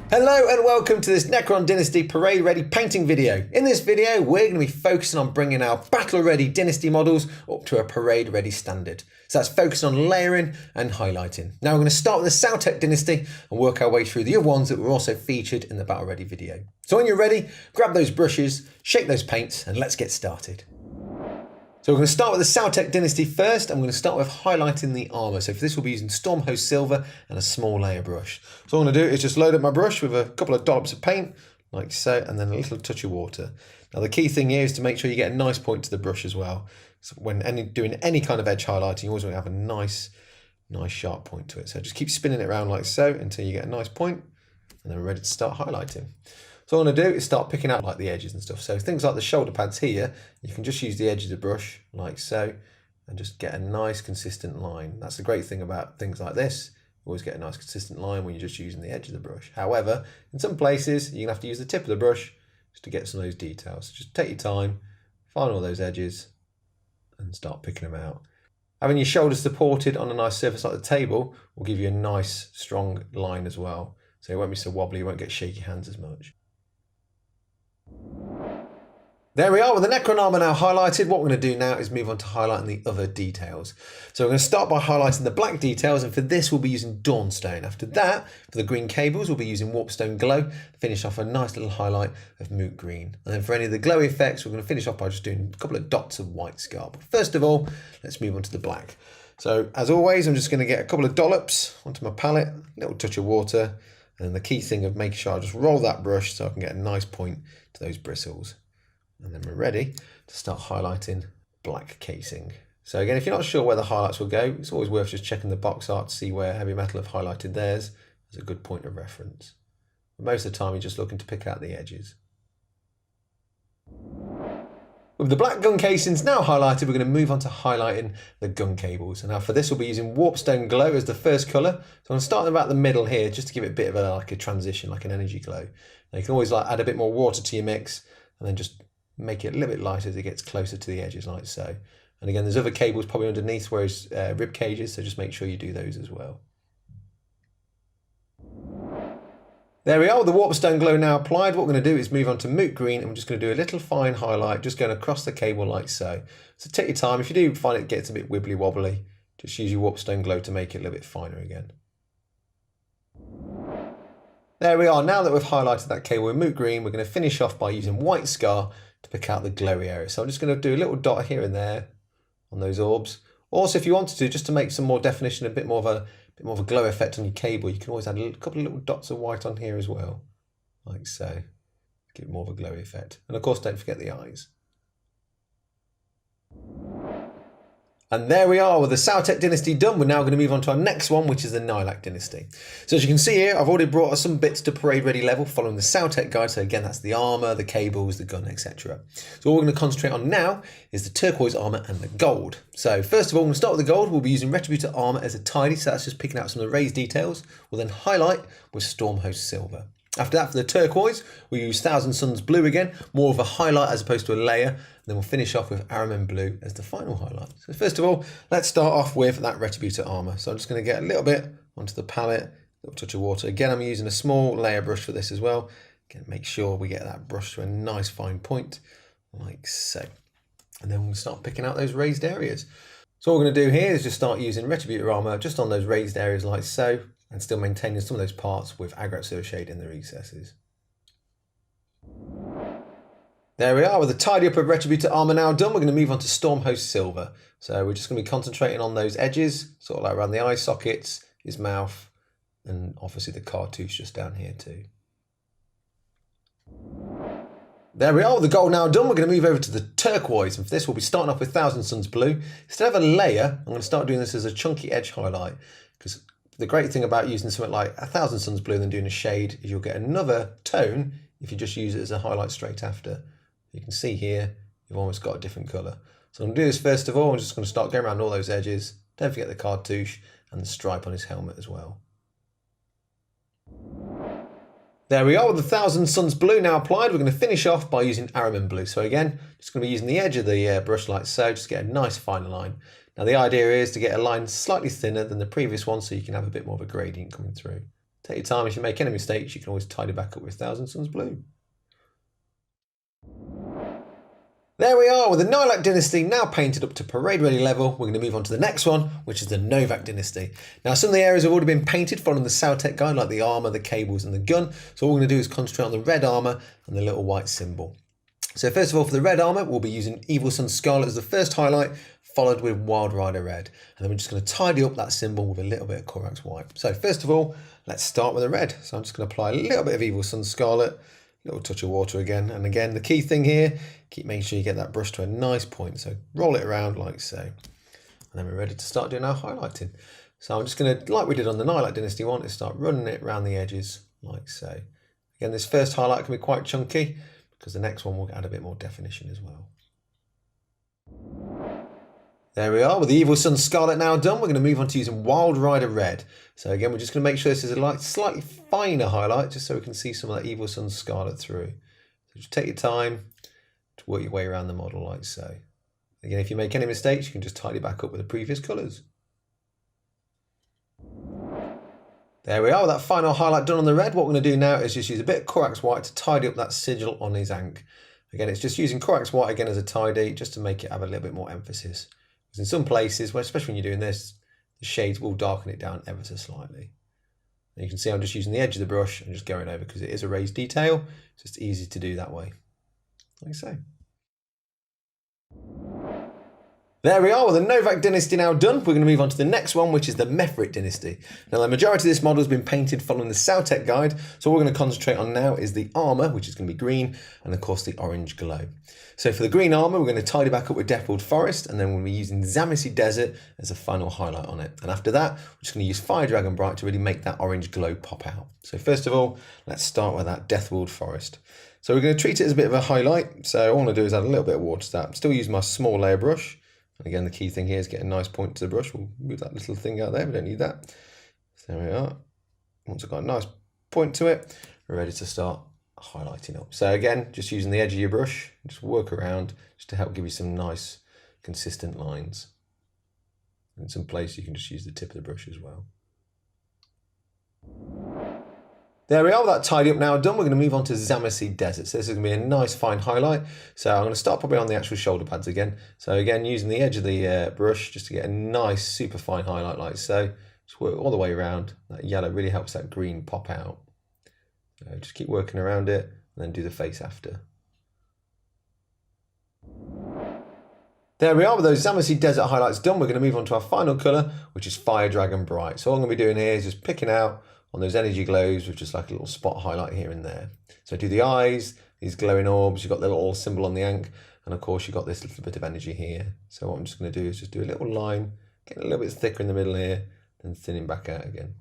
Hello and welcome to this Necron Dynasty Parade Ready painting video. In this video, we're going to be focusing on bringing our Battle Ready Dynasty models up to a Parade Ready standard. So that's focusing on layering and highlighting. Now we're going to start with the Sautek Dynasty and work our way through the other ones that were also featured in the Battle Ready video. So when you're ready, grab those brushes, shake those paints, and let's get started. So we're going to start with the Sautek Dynasty first. I'm going to start with highlighting the armour. So for this we'll be using Stormhost Silver and a small layer brush. So what I'm going to do is just load up my brush with a couple of dollops of paint, like so, and then a little touch of water. Now the key thing here is to make sure you get a nice point to the brush as well. So when doing any kind of edge highlighting, you always want to have a nice sharp point to it. So just keep spinning it around like so until you get a nice point, and then we're ready to start highlighting. So what I'm going to do is start picking out like the edges and stuff. So things like the shoulder pads here, you can just use the edge of the brush like so and just get a nice consistent line. That's the great thing about things like this. You always get a nice consistent line when you're just using the edge of the brush. However, in some places you're going to have to use the tip of the brush just to get some of those details. So just take your time, find all those edges and start picking them out. Having your shoulders supported on a nice surface like the table will give you a nice strong line as well. So it won't be so wobbly, you won't get shaky hands as much. There we are with the Necron armour now highlighted. What we're going to do now is move on to highlighting the other details. So we're going to start by highlighting the black details, and for this we'll be using Dawnstone. After that, for the green cables, we'll be using Warpstone Glow to finish off a nice little highlight of Moot Green. And then for any of the glowy effects, we're going to finish off by just doing a couple of dots of white scar. But first of all, let's move on to the black. So as always, I'm just going to get a couple of dollops onto my palette, a little touch of water, and the key thing of making sure I just roll that brush so I can get a nice point to those bristles. And then we're ready to start highlighting black casing. So again, if you're not sure where the highlights will go, it's always worth just checking the box art to see where Heavy Metal have highlighted theirs as a good point of reference. But most of the time you're just looking to pick out the edges. With the black gun casings now highlighted, we're going to move on to highlighting the gun cables. And now for this we'll be using Warpstone Glow as the first colour. So I'm starting about the middle here just to give it a bit of a transition, like an energy glow. Now you can always add a bit more water to your mix and then just make it a little bit lighter as it gets closer to the edges like so. And again, there's other cables probably underneath where it's rib cages, so just make sure you do those as well. There we are with the Warpstone Glow now applied. What we're going to do is move on to Moot Green, and we're just going to do a little fine highlight just going across the cable like so. So take your time. If you do find it gets a bit wibbly wobbly, just use your Warpstone Glow to make it a little bit finer again. There we are. Now that we've highlighted that cable with Moot Green, we're going to finish off by using White Scar to pick out the glowy area. So I'm just going to do a little dot here and there on those orbs. Also, if you wanted to, just to make some more definition, a bit more of a glow effect on your cable, you can always add a couple of little dots of white on here as well, like so. Give it more of a glowy effect. And of course, don't forget the eyes. And there we are with the Sautek Dynasty done. We're now going to move on to our next one, which is the Nihilakh Dynasty. So as you can see here, I've already brought some bits to Parade Ready level following the Sautek guide. So again, that's the armour, the cables, the gun, etc. So what we're going to concentrate on now is the turquoise armour and the gold. So first of all, we're going to start with the gold. We'll be using Retributor armour as a tidy. So that's just picking out some of the raised details. We'll then highlight with Stormhost Silver. After that, for the turquoise, we'll use Thousand Suns Blue again, more of a highlight as opposed to a layer. And then we'll finish off with Aramen Blue as the final highlight. So first of all, let's start off with that Retributor armour. So I'm just going to get a little bit onto the palette, a little touch of water. Again, I'm using a small layer brush for this as well. Again, make sure we get that brush to a nice fine point, like so. And then we'll start picking out those raised areas. So what we're going to do here is just start using Retributor armour just on those raised areas like so, and still maintaining some of those parts with Agrat Silver Shade in the recesses. There we are with the tidy up of Retributor armour now done. We're going to move on to Stormhost Silver. So we're just going to be concentrating on those edges, sort of like around the eye sockets, his mouth, and obviously the cartouche just down here too. There we are with the gold now done. We're going to move over to the turquoise, and for this we'll be starting off with Thousand Suns Blue. Instead of a layer, I'm going to start doing this as a chunky edge highlight, because the great thing about using something like a Thousand Suns Blue than doing a shade is you'll get another tone if you just use it as a highlight straight after. You can see here, you've almost got a different colour. So I'm going to do this first of all. I'm just going to start going around all those edges. Don't forget the cartouche and the stripe on his helmet as well. There we are with the Thousand Suns Blue now applied. We're going to finish off by using Aramen Blue. So again, just going to be using the edge of the brush like so, just get a nice fine line. Now the idea is to get a line slightly thinner than the previous one so you can have a bit more of a gradient coming through. Take your time. If you make any mistakes, you can always tidy back up with Thousand Suns Blue. There we are with the Nilak dynasty now painted up to parade ready level. We're going to move on to the next one, which is the Novak dynasty. Now some of the areas have already been painted following the Sautek guide, like the armour, the cables and the gun. So all we're going to do is concentrate on the red armour and the little white symbol. So first of all, for the red armour, we'll be using Evil Sun Scarlet as the first highlight, followed with Wild Rider Red. And then we're just going to tidy up that symbol with a little bit of Korax White. So first of all, let's start with the red. So I'm just going to apply a little bit of Evil Sun Scarlet, a little touch of water again. And again, the key thing here, keep making sure you get that brush to a nice point. So roll it around like so. And then we're ready to start doing our highlighting. So I'm just going to, like we did on the Nilak Dynasty one, is start running it around the edges like so. Again, this first highlight can be quite chunky, because the next one will add a bit more definition as well. There we are with the Evil Sun Scarlet now done. We're going to move on to using Wild Rider Red. So again, we're just going to make sure this is a slightly finer highlight, just so we can see some of that Evil Sun Scarlet through. So just take your time to work your way around the model like so. Again, if you make any mistakes, you can just tidy back up with the previous colours. There we are with that final highlight done on the red. What we're going to do now is just use a bit of Korax White to tidy up that sigil on his ankh. Again, it's just using Korax White again as a tidy, just to make it have a little bit more emphasis. Because in some places, especially when you're doing this, the shades will darken it down ever so slightly. And you can see I'm just using the edge of the brush and just going over, because it is a raised detail. It's just easy to do that way, like so. There we are with the Novak dynasty now done. We're going to move on to the next one, which is the Mefrit dynasty. Now the majority of this model has been painted following the Sautek guide, so what we're going to concentrate on now is the armour, which is going to be green, and of course the orange glow. So for the green armour, we're going to tidy back up with Deathwood Forest, and then we'll be using Zamisi Desert as a final highlight on it. And after that, we're just going to use Fire Dragon Bright to really make that orange glow pop out. So first of all, let's start with that Deathwood Forest. So we're going to treat it as a bit of a highlight. So all I'm going to do is add a little bit of water to that. I'm still using my small layer brush. And again, the key thing here is get a nice point to the brush. We'll move that little thing out there. We don't need that. So there we are. Once I've got a nice point to it, we're ready to start highlighting up. So again, just using the edge of your brush, just work around just to help give you some nice, consistent lines. In some places, you can just use the tip of the brush as well. There we are, with that tidy up now done. We're going to move on to Zamisi Desert. So this is going to be a nice fine highlight. So I'm going to start probably on the actual shoulder pads again. So again, using the edge of the brush just to get a nice super fine highlight like so. Just work all the way around. That yellow really helps that green pop out. So just keep working around it and then do the face after. There we are with those Zamisi Desert highlights done. We're going to move on to our final colour, which is Fire Dragon Bright. So all I'm going to be doing here is just picking out on those energy glows with just like a little spot highlight here and there. So do the eyes, these glowing orbs, you've got the little symbol on the ankh, and of course you've got this little bit of energy here. So what I'm just going to do is just do a little line, get a little bit thicker in the middle here, then thinning back out again.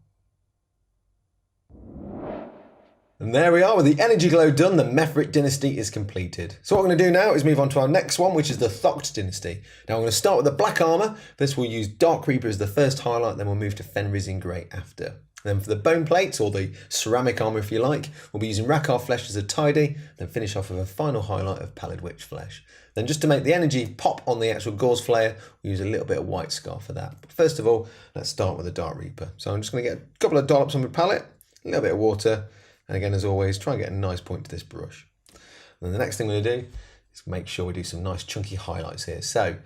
And there we are with the energy glow done. The Mefrit dynasty is completed. So what we're going to do now is move on to our next one, which is the Thocht dynasty. Now I'm going to start with the black armour. This we'll use Dark Reaper as the first highlight, then we'll move to Fenris Grey after. Then for the bone plates, or the ceramic armour if you like, we'll be using Rakarth Flesh as a tidy, then finish off with a final highlight of Pallid Witch Flesh. Then just to make the energy pop on the actual Gauze Flayer, we'll use a little bit of White Scar for that. But first of all, let's start with the Dark Reaper. So I'm just going to get a couple of dollops on my palette, a little bit of water, and again, as always, try and get a nice point to this brush. And then the next thing we're going to do is make sure we do some nice chunky highlights here. So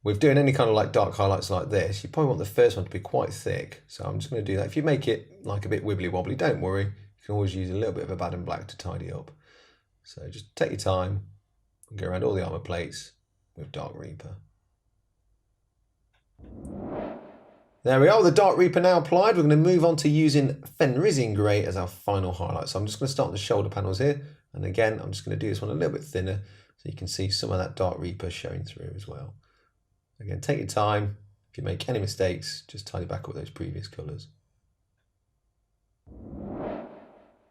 with doing any kind of like dark highlights like this, you probably want the first one to be quite thick. So I'm just going to do that. If you make it like a bit wibbly wobbly, don't worry. You can always use a little bit of a bad and black to tidy up. So just take your time and go around all the armour plates with Dark Reaper. There we are, with the Dark Reaper now applied. We're going to move on to using Fenris Grey as our final highlight. So I'm just going to start on the shoulder panels here. And again, I'm just going to do this one a little bit thinner so you can see some of that Dark Reaper showing through as well. Again, take your time. If you make any mistakes, just tidy back up with those previous colours.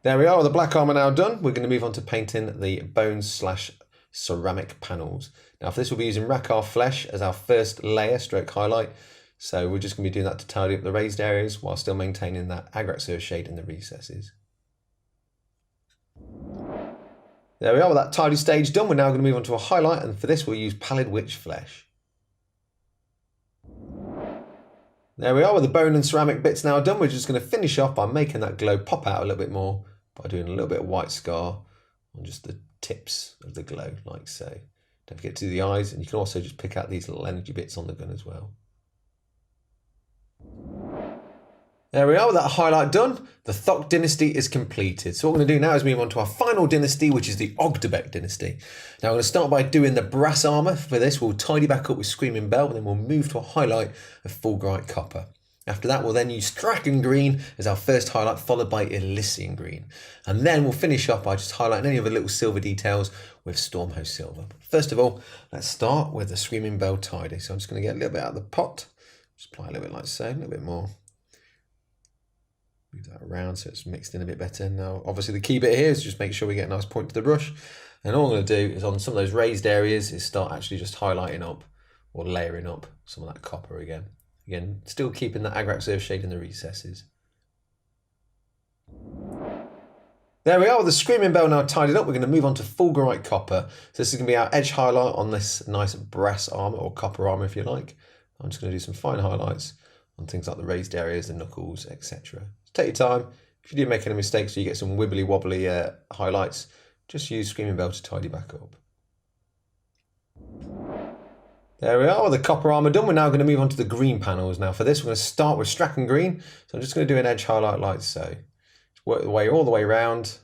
There we are, with the black armour now done. We're going to move on to painting the bone/ceramic panels. Now for this we'll be using Rakarth Flesh as our first layer stroke highlight. So we're just going to be doing that to tidy up the raised areas while still maintaining that Agrat shade in the recesses. There we are, with that tidy stage done. We're now going to move on to a highlight, and for this we'll use Pallid Witch Flesh. There we are with the bone and ceramic bits now done. We're just going to finish off by making that glow pop out a little bit more by doing a little bit of white scar on just the tips of the glow, like so. Don't forget to do the eyes, and you can also just pick out these little energy bits on the gun as well. There we are with that highlight done. The Thok dynasty is completed. So what we're going to do now is move on to our final dynasty, which is the Ogdebek dynasty. Now we're going to start by doing the brass armour. For this, we'll tidy back up with Screaming Bell, and then we'll move to a highlight of Fulgurite Copper. After that, we'll then use Draken Green as our first highlight, followed by Elysian Green. And then we'll finish off by just highlighting any of the little silver details with Stormhost Silver. First of all, let's start with the Screaming Bell tidy. So I'm just going to get a little bit out of the pot. Just apply a little bit like so, a little bit more. Move that around so it's mixed in a bit better. Now, obviously the key bit here is just make sure we get a nice point to the brush. And all I'm going to do is on some of those raised areas is start actually just highlighting up or layering up some of that copper again. Again, still keeping that Agrax Earth shade in the recesses. There we are with the Screaming Bell now tidied up. We're going to move on to Fulgurite Copper. So this is going to be our edge highlight on this nice brass armour or copper armour if you like. I'm just going to do some fine highlights on things like the raised areas, the knuckles, etc. Take your time. If you do make any mistakes or you get some wibbly wobbly highlights, just use Screaming Bell to tidy back up. There we are with the copper armour done. We're now going to move on to the green panels. Now for this, we're going to start with Draken Green. So I'm just going to do an edge highlight like so. Just work the way all the way around.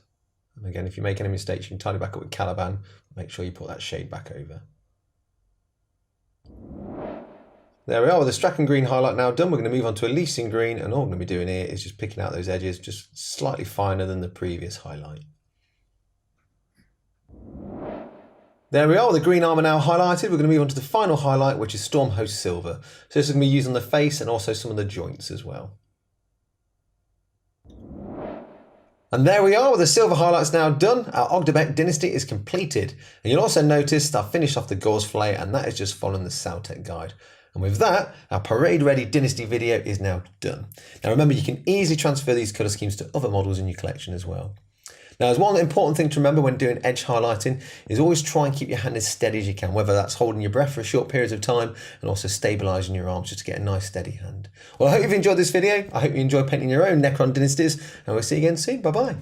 And again, if you make any mistakes, you can tidy back up with Caliban. Make sure you put that shade back over. There we are with the Draken Green highlight now done. We're going to move on to Elysian Green, and all I'm going to be doing here is just picking out those edges just slightly finer than the previous highlight. There we are with the green armour now highlighted. We're going to move on to the final highlight, which is Stormhost Silver. So this is going to be used on the face and also some of the joints as well. And there we are with the silver highlights now done. Our Ogdebek dynasty is completed. And you'll also notice that I've finished off the gauze fillet, and that is just following the Saltec guide. And with that, our parade ready dynasty video is now done. Now remember, you can easily transfer these colour schemes to other models in your collection as well. Now, there's one important thing to remember when doing edge highlighting is always try and keep your hand as steady as you can, whether that's holding your breath for short periods of time and also stabilising your arms just to get a nice steady hand. Well, I hope you've enjoyed this video. I hope you enjoy painting your own Necron dynasties, and we'll see you again soon. Bye-bye.